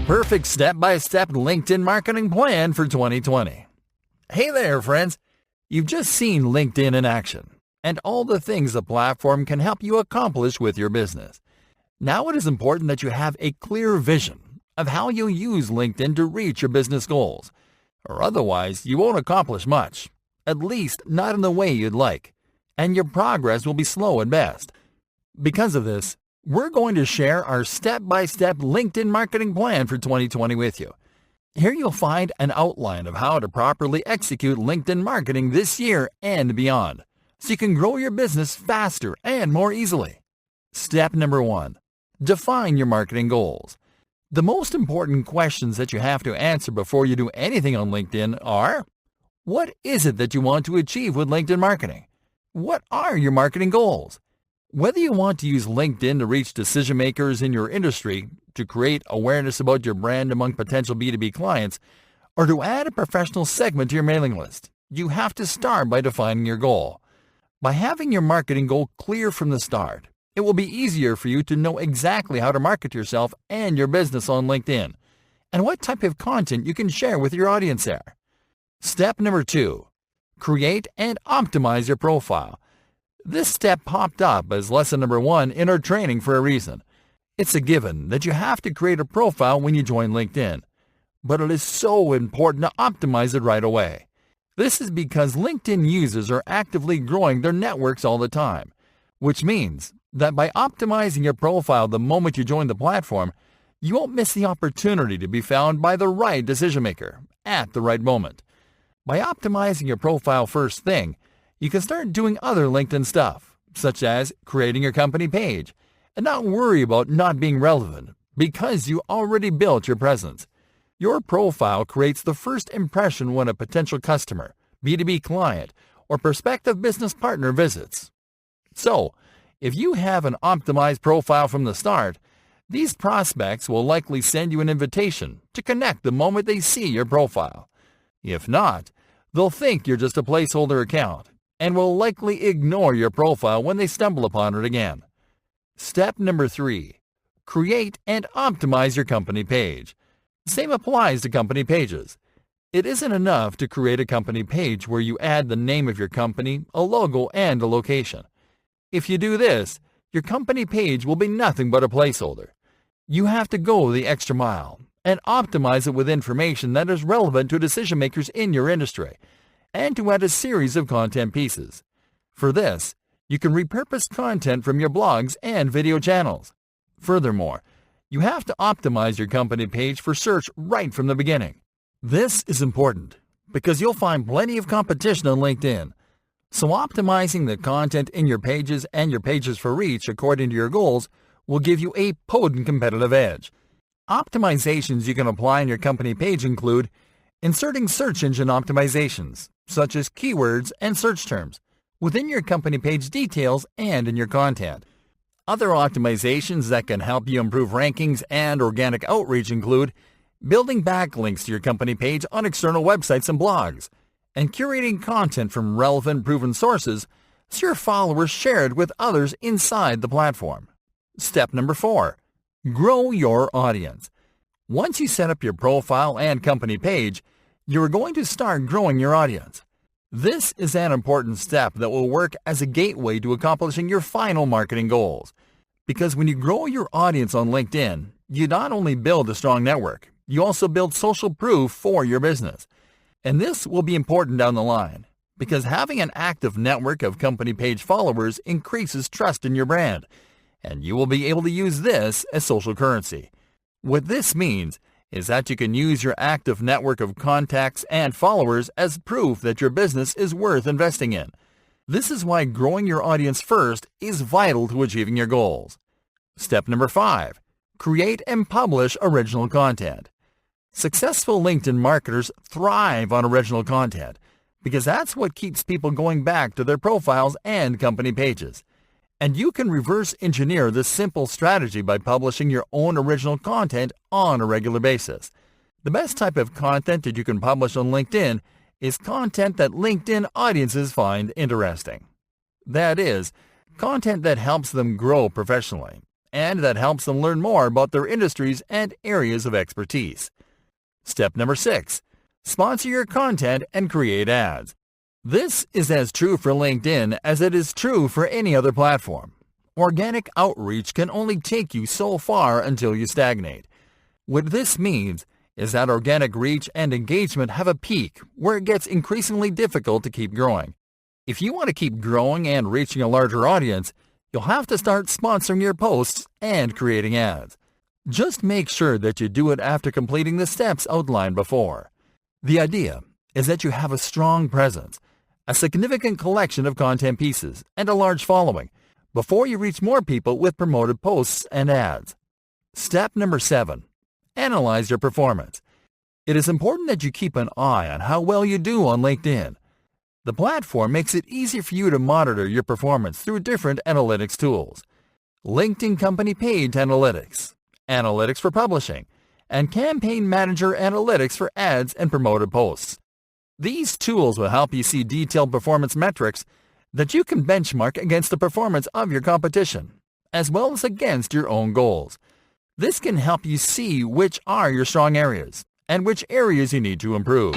perfect step-by-step LinkedIn marketing plan for 2020. Hey there, friends! You've just seen LinkedIn in action and all the things the platform can help you accomplish with your business. Now it is important that you have a clear vision of how you'll use LinkedIn to reach your business goals, or otherwise you won't accomplish much, at least not in the way you'd like, and your progress will be slow at best. Because of this, we're going to share our step-by-step LinkedIn marketing plan for 2020 with you. Here you'll find an outline of how to properly execute LinkedIn marketing this year and beyond, so you can grow your business faster and more easily. Step number 1. Define your marketing goals. The most important questions that you have to answer before you do anything on LinkedIn are: what is it that you want to achieve with LinkedIn marketing? What are your marketing goals? Whether you want to use LinkedIn to reach decision makers in your industry, to create awareness about your brand among potential B2B clients, or to add a professional segment to your mailing list, you have to start by defining your goal. By having your marketing goal clear from the start, it will be easier for you to know exactly how to market yourself and your business on LinkedIn, and what type of content you can share with your audience there. Step number 2. Create and optimize your profile. This step popped up as lesson number 1 in our training for a reason. It's a given that you have to create a profile when you join LinkedIn, but it is so important to optimize it right away. This is because LinkedIn users are actively growing their networks all the time, which means that by optimizing your profile the moment you join the platform, you won't miss the opportunity to be found by the right decision maker at the right moment. By optimizing your profile first thing, you can start doing other LinkedIn stuff, such as creating your company page, and not worry about not being relevant because you already built your presence. Your profile creates the first impression when a potential customer, B2B client, or prospective business partner visits. So, if you have an optimized profile from the start, these prospects will likely send you an invitation to connect the moment they see your profile. If not, they'll think you're just a placeholder account and will likely ignore your profile when they stumble upon it again. Step number 3. Create and optimize your company page. Same applies to company pages. It isn't enough to create a company page where you add the name of your company, a logo, and a location. If you do this, your company page will be nothing but a placeholder. You have to go the extra mile and optimize it with information that is relevant to decision makers in your industry, and to add a series of content pieces. For this, you can repurpose content from your blogs and video channels. Furthermore, you have to optimize your company page for search right from the beginning. This is important because you'll find plenty of competition on LinkedIn. So optimizing the content in your pages and your pages for reach according to your goals will give you a potent competitive edge. Optimizations you can apply in your company page include inserting search engine optimizations, such as keywords and search terms, within your company page details and in your content. Other optimizations that can help you improve rankings and organic outreach include building backlinks to your company page on external websites and blogs, and curating content from relevant proven sources so your followers share it with others inside the platform. Step number 4. Grow your audience. Once you set up your profile and company page, you're going to start growing your audience. This is an important step that will work as a gateway to accomplishing your final marketing goals. Because when you grow your audience on LinkedIn, you not only build a strong network, you also build social proof for your business. And this will be important down the line, because having an active network of company page followers increases trust in your brand, and you will be able to use this as social currency. What this means is that you can use your active network of contacts and followers as proof that your business is worth investing in. This is why growing your audience first is vital to achieving your goals. Step number 5. Create and publish original content. Successful LinkedIn marketers thrive on original content because that's what keeps people going back to their profiles and company pages. And you can reverse engineer this simple strategy by publishing your own original content on a regular basis. The best type of content that you can publish on LinkedIn is content that LinkedIn audiences find interesting. That is, content that helps them grow professionally and that helps them learn more about their industries and areas of expertise. Step number 6. Sponsor your content and create ads. This is as true for LinkedIn as it is true for any other platform. Organic outreach can only take you so far until you stagnate. What this means is that organic reach and engagement have a peak where it gets increasingly difficult to keep growing. If you want to keep growing and reaching a larger audience, you'll have to start sponsoring your posts and creating ads. Just make sure that you do it after completing the steps outlined before. The idea is that you have a strong presence, a significant collection of content pieces, and a large following before you reach more people with promoted posts and ads. Step number 7. Analyze your performance. It is important that you keep an eye on how well you do on LinkedIn. The platform makes it easy for you to monitor your performance through different analytics tools. LinkedIn Company Page Analytics, Analytics for Publishing, and Campaign Manager Analytics for ads and promoted posts. These tools will help you see detailed performance metrics that you can benchmark against the performance of your competition, as well as against your own goals. This can help you see which are your strong areas and which areas you need to improve.